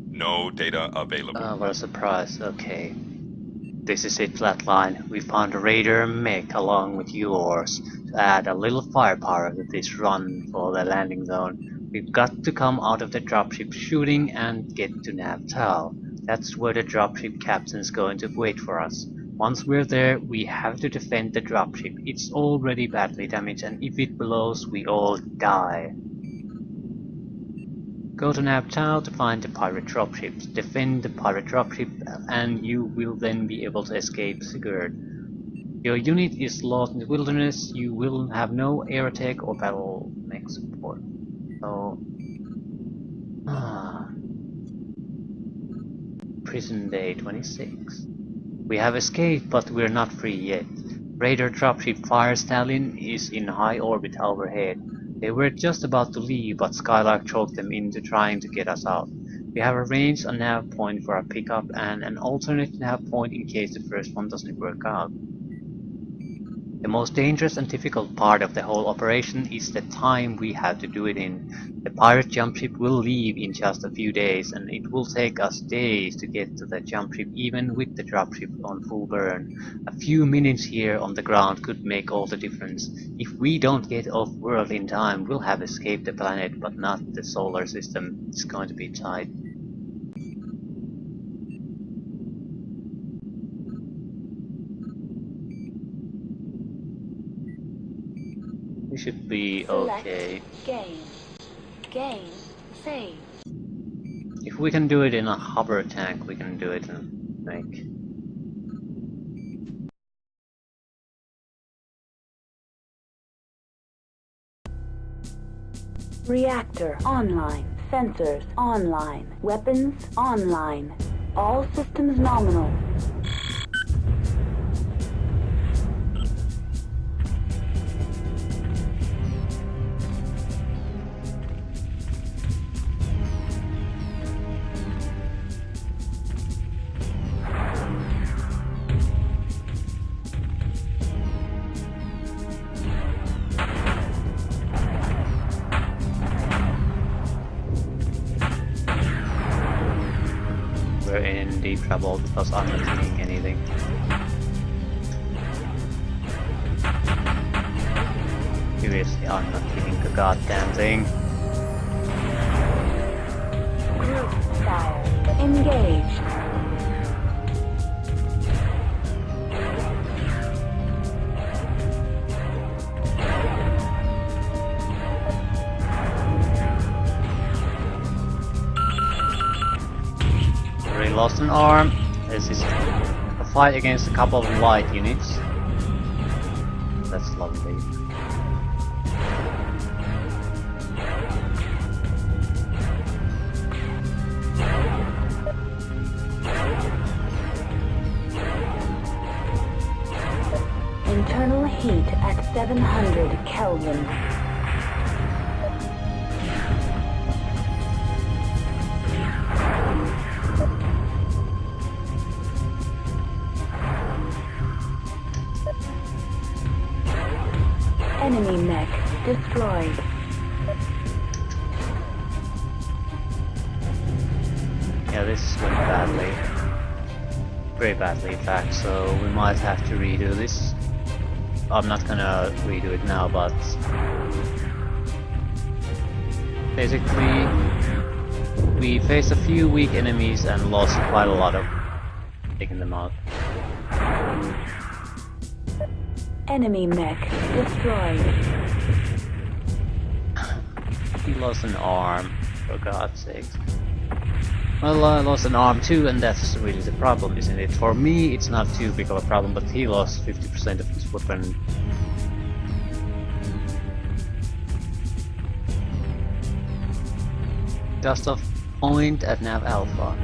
No data available. What a surprise. Okay. This is it, Flatline. We found a raider mech along with yours to add a little firepower to this run for the landing zone. We've got to come out of the dropship shooting and get to Navtal. That's where the dropship captain's going to wait for us. Once we're there, we have to defend the dropship. It's already badly damaged, and if it blows, we all die. Go to Navtal to find the pirate dropships. Defend the pirate dropship, and you will then be able to escape Sigurd. Your unit is lost in the wilderness. You will have no air attack or battle mech support. So, Prison Day 26. We have escaped, but we're not free yet. Raider dropship Fire Stallion is in high orbit overhead. They were just about to leave, but Skylark choked them into trying to get us out. We have arranged a nav point for our pickup and an alternate nav point in case the first one doesn't work out. The most dangerous and difficult part of the whole operation is the time we have to do it in. The pirate jumpship will leave in just a few days, and it will take us days to get to the jumpship even with the dropship on full burn. A few minutes here on the ground could make all the difference. If we don't get off-world in time, we'll have escaped the planet, but not the solar system. It's going to be tight. We should be okay. Game. Save. If we can do it in a hover tank, we can do it in like. Reactor online. Sensors online. Weapons online. All systems nominal. We're in deep trouble because I'm not seeing anything. Seriously, I'm not hitting a goddamn thing. Group fire. Engaged. Already lost an arm. This is a fight against a couple of light units. That's lovely. Internal heat at 700 Kelvin. Enemy mech destroyed. Yeah, this is going badly. Very badly in fact, so we might have to redo this. I'm not gonna redo it now, but basically we faced a few weak enemies and lost quite a lot of taking them out. Enemy mech destroyed. He lost an arm, for God's sake. Well, I lost an arm too, and that's really the problem, isn't it? For me, it's not too big of a problem, but he lost 50% of his weapon. Just a point at Nav Alpha.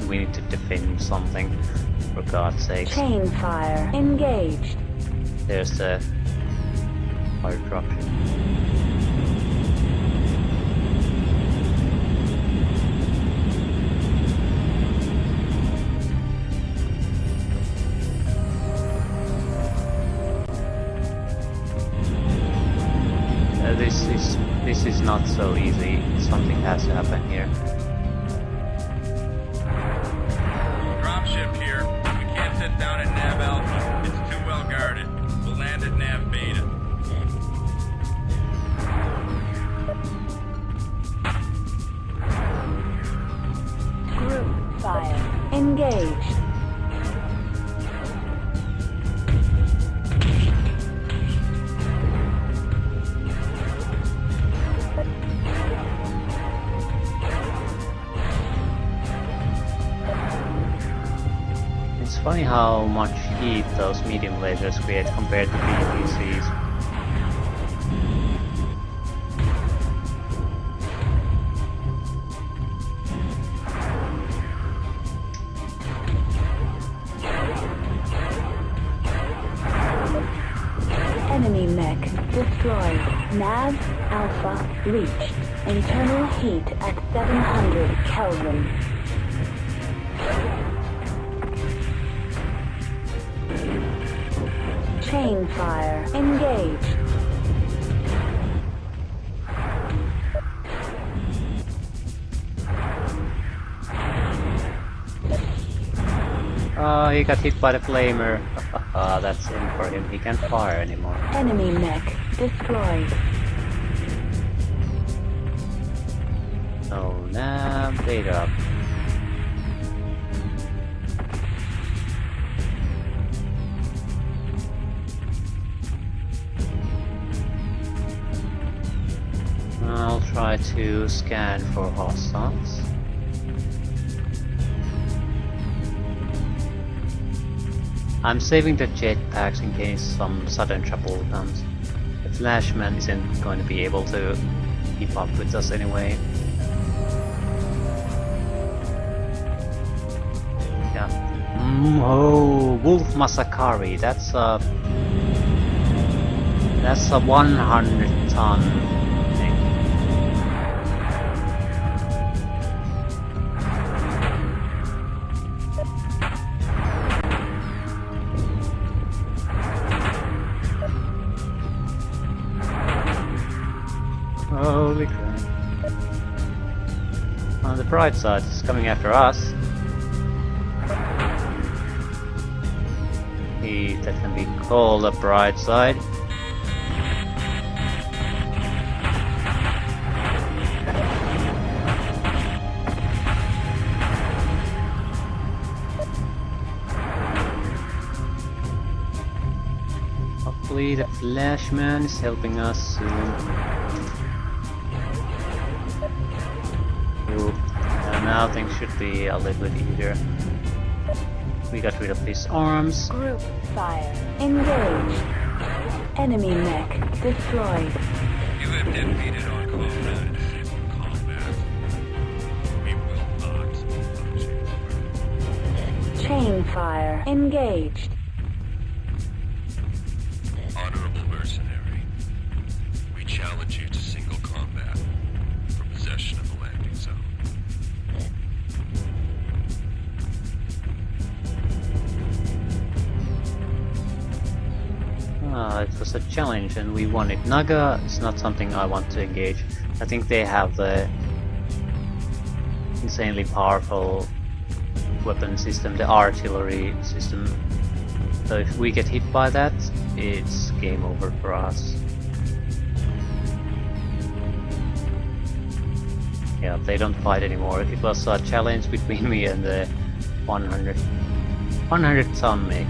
We need to defend something, for God's sake. Chain fire engaged. There's the fire dropship. This is not so easy. Something has to happen here. Dropship here. We can't sit down at Nav Alpha. It's too well guarded. We'll land at Nav Beta. Group fire. Engaged. It's funny how much heat those medium lasers create compared to BPCs. Enemy mech destroyed. Nav Alpha reached. Internal heat at 700 Kelvin. Chain fire engaged. Oh, he got hit by the flamer. That's in for him. He can't fire anymore. Enemy mech destroyed. So now data. I'll try to scan for hostiles. I'm saving the jetpacks in case some sudden trouble comes. The Flashman isn't going to be able to keep up with us anyway. Yeah. Oh, Wolf Masakari. That's a 100-ton thing. Holy crap. On the bright side, it's coming after us. That can be called a bright side. Hopefully the Flashman is helping us soon. And now things should be a little bit easier. We got rid of these arms. Group fire engaged. Enemy mech destroyed. You have defeated our comrade in combat. We will not lose you. Chain fire engaged. Honorable mercenary, we challenge you to single combat for possession of the landing zone. It was a challenge and we won it. Naga is not something I want to engage. I think they have the insanely powerful weapon system, the artillery system. So if we get hit by that, it's game over for us. Yeah, they don't fight anymore. It was a challenge between me and the 100-ton mech.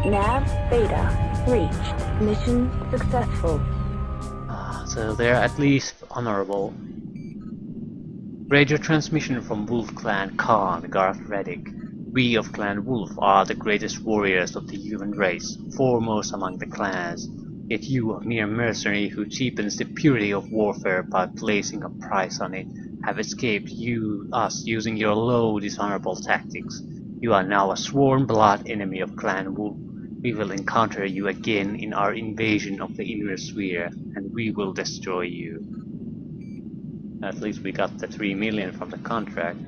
Nav Beta reached. Mission successful. So they're at least honorable. Radio transmission from Wolf Clan Khan, Garth Reddick. We of Clan Wolf are the greatest warriors of the human race, foremost among the clans. Yet you, a mere mercenary who cheapens the purity of warfare by placing a price on it, have escaped us using your low, dishonorable tactics. You are now a sworn blood enemy of Clan Wolf. We will encounter you again in our invasion of the inner sphere, and we will destroy you. At least we got the 3 million from the contract.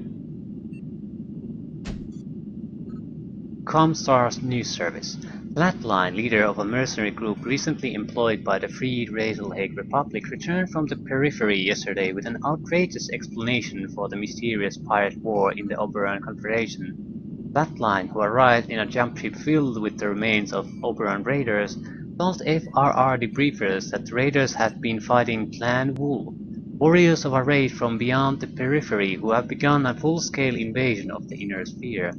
Comstar's news service. Flatline, leader of a mercenary group recently employed by the Free Razorlake Republic, returned from the periphery yesterday with an outrageous explanation for the mysterious pirate war in the Oberon Confederation. Flatline, who arrived in a jump ship filled with the remains of Oberon raiders, told FRR debriefers that the raiders had been fighting Clan Wolf, warriors of a raid from beyond the periphery who have begun a full-scale invasion of the Inner Sphere.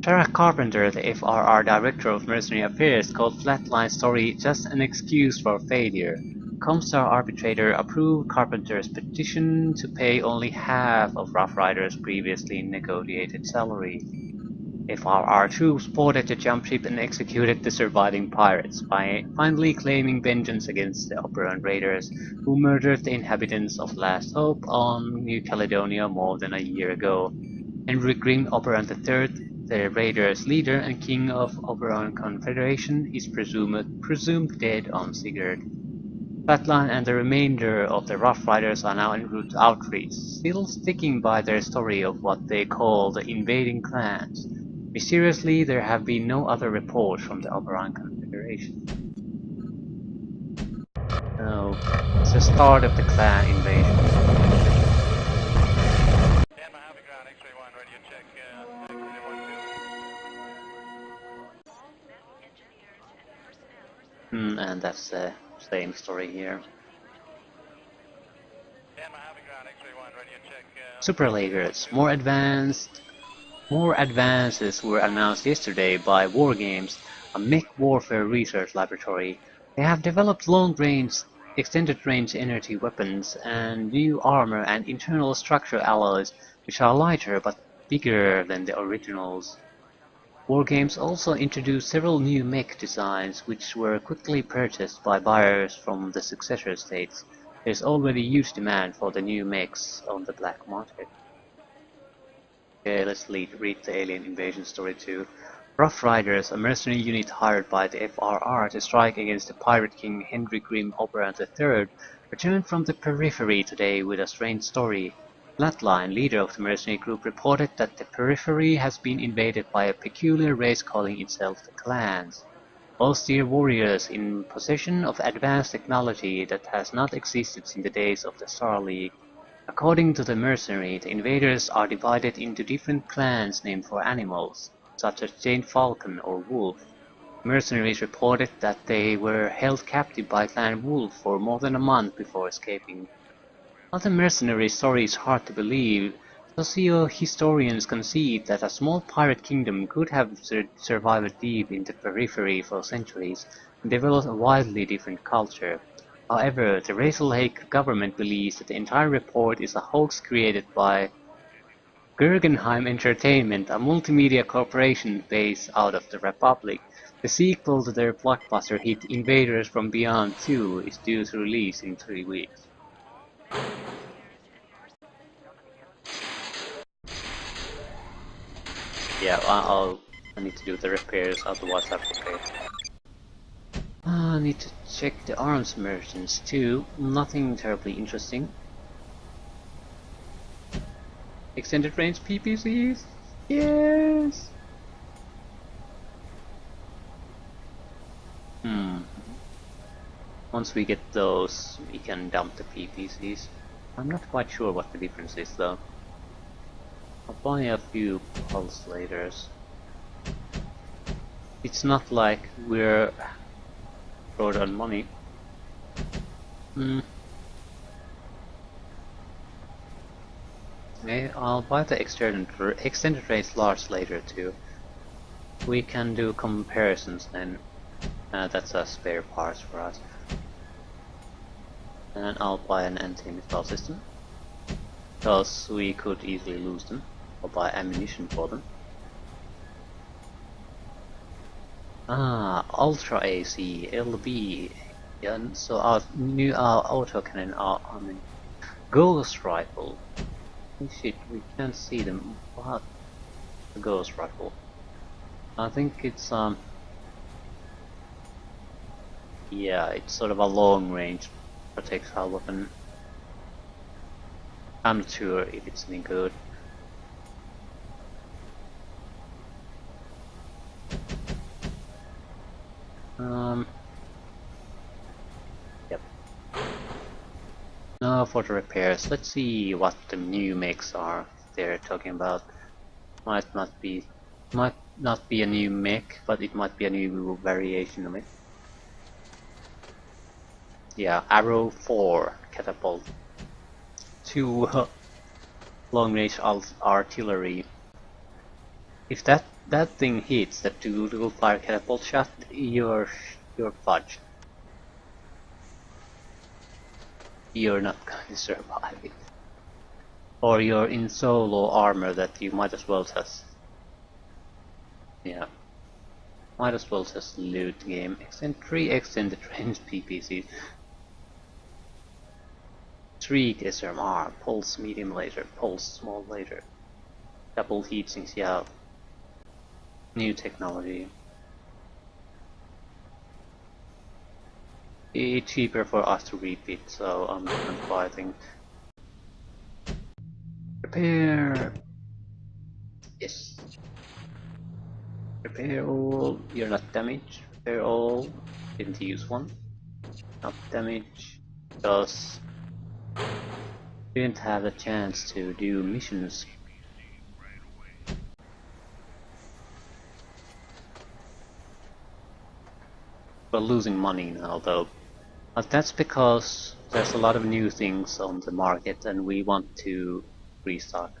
Tara Carpenter, the FRR Director of Mercenary Affairs, called Flatline's story just an excuse for failure. Comstar Arbitrator approved Carpenter's petition to pay only half of Rough Rider's previously negotiated salary. FRR troops boarded the jump ship and executed the surviving pirates by finally claiming vengeance against the Oberon raiders who murdered the inhabitants of Last Hope on New Caledonia more than a year ago. Henry Grimm Oberon III, the raiders' leader and king of Oberon Confederation, is presumed dead on Sigurd. Flatline and the remainder of the Rough Riders are now en route to outreach, still sticking by their story of what they call the invading clans. Mysteriously, there have been no other reports from the Oberon Confederation. So, it's the start of the clan invasion. And that's the same story here. Superlagers, more advances were announced yesterday by Wargames, a mech warfare research laboratory. They have developed long-range, extended-range energy weapons and new armor and internal structure alloys which are lighter but bigger than the originals. Wargames also introduced several new mech designs which were quickly purchased by buyers from the successor states. There's already huge demand for the new mechs on the black market. Okay, let's read the alien invasion story too. Rough Riders, a mercenary unit hired by the FRR to strike against the pirate king Henry Grimm Oberon III, returned from the periphery today with a strange story. Flatline, leader of the mercenary group, reported that the periphery has been invaded by a peculiar race calling itself the Clans. Austere warriors in possession of advanced technology that has not existed since the days of the Star League. According to the mercenary, the invaders are divided into different clans named for animals, such as Jane Falcon or Wolf. Mercenaries reported that they were held captive by Clan Wolf for more than a month before escaping. While the mercenary story is hard to believe, socio-historians concede that a small pirate kingdom could have survived deep in the periphery for centuries and developed a wildly different culture. However, the Razorlake government believes that the entire report is a hoax created by Guggenheim Entertainment, a multimedia corporation based out of the Republic. The sequel to their blockbuster hit Invaders from Beyond 2 is due to release in 3 weeks. Yeah, I need to do the repairs, otherwise I forget. I need to check the arms merchants too. Nothing terribly interesting. Extended range PPCs? Yes! Once we get those, we can dump the PPCs. I'm not quite sure what the difference is though. I'll buy a few pulsators. It's not like we're short on money. Okay, I'll buy the extended range large later too. We can do comparisons then. That's a spare parts for us. And I'll buy an anti-missile system, because we could easily lose them, or buy ammunition for them. Ultra AC, LB, yeah, so our new autocannon, Ghost Rifle. Shit, we can't see them. What? The Ghost Rifle. I think it's yeah, it's sort of a long range projectile weapon. I'm not sure if it's any good. Yep. Now for the repairs, let's see what the new makes are they're talking about. Might not be a new mech, but it might be a new variation of it. Yeah, Arrow 4 catapult. 2 long-range artillery. If that thing hits, that dual fire catapult shot, you're fudged. You're not going to survive it. Or you're in so low armor that you might as well just... Yeah. Might as well just loot the game. 3 extended range PPCs. 3 SMR, pulse medium laser, pulse small laser. Double heatsinks, yeah. New technology. It's cheaper for us to repeat, so I'm not fighting. Repair! Yes. Repair all. You're not damaged. Repair all. Didn't use one. Not damaged. Because didn't have a chance to do missions. We're losing money now though. But that's because there's a lot of new things on the market and we want to restock.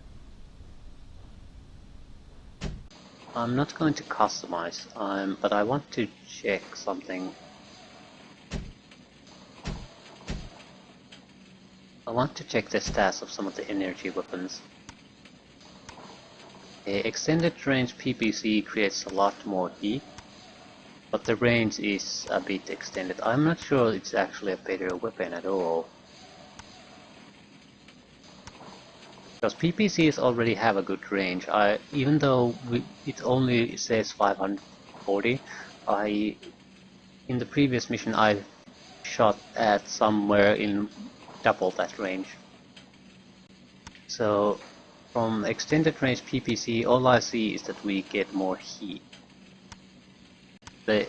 I'm not going to customize, but I want to check something. I want to check the stats of some of the energy weapons. Extended range PPC creates a lot more heat, but the range is a bit extended. I'm not sure it's actually a better weapon at all. Because PPCs already have a good range. Even though it only says 540, in the previous mission I shot at somewhere in double that range. So from extended range PPC, all I see is that we get more heat. The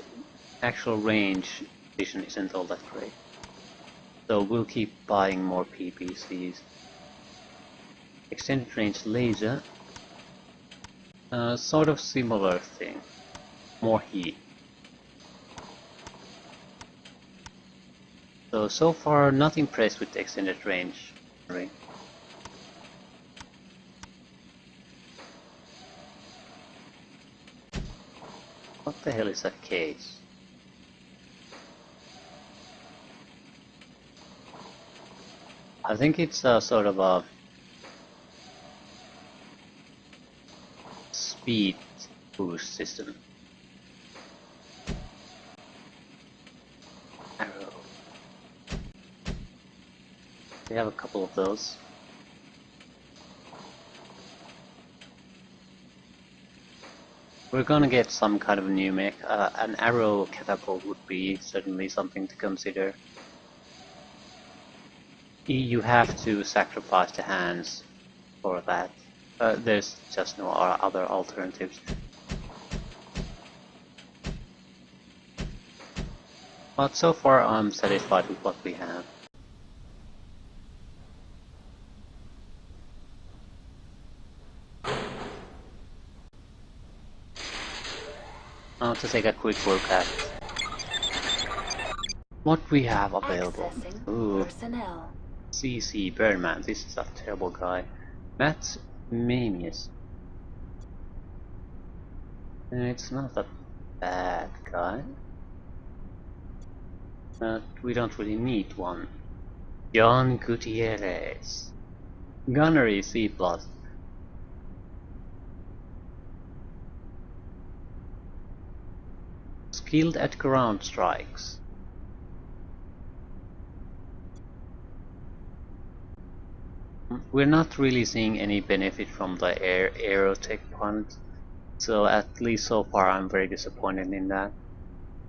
actual range vision isn't all that great. So we'll keep buying more PPCs. Extended range laser, sort of similar thing, more heat. So far not impressed with the extended range. Right. What the hell is that case? I think it's a sort of a speed boost system. Arrow. We have a couple of those. We're gonna get some kind of new mech. An arrow catapult would be certainly something to consider. You have to sacrifice the hands for that. There's just no other alternatives. But so far I'm satisfied with what we have. Now to take a quick look at what we have available. Ooh. Personnel. CC Birdman, this is a terrible guy. Matt Manius. It's not a bad guy. But we don't really need one. John Gutierrez. Gunnery C+. Skilled at ground strikes. We're not really seeing any benefit from the aerotech point, so at least so far I'm very disappointed in that.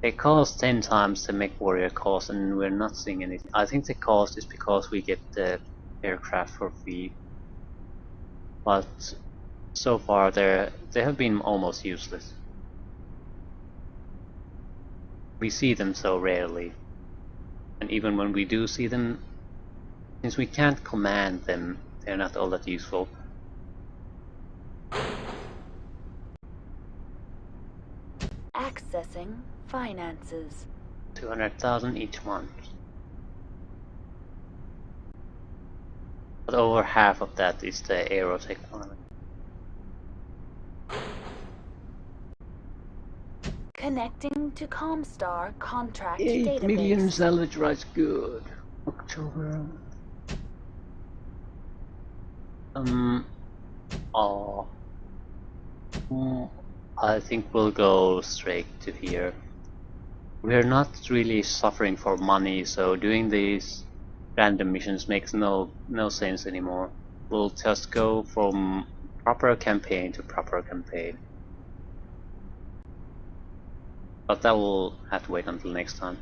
They cost 10 times the mech warrior cost and we're not seeing anything. I think the cost is because we get the aircraft for free, but so far they have been almost useless. We see them so rarely, and even when we do see them, since we can't command them, they're not all that useful. Accessing finances. 200,000 each month. But over half of that is the aerotech one. Connecting to Comstar contract 8 database. million salvage rights, good. October. Oh. I think we'll go straight to here. We're not really suffering for money, so doing these random missions makes no sense anymore. We'll just go from proper campaign to proper campaign. But that will have to wait until next time.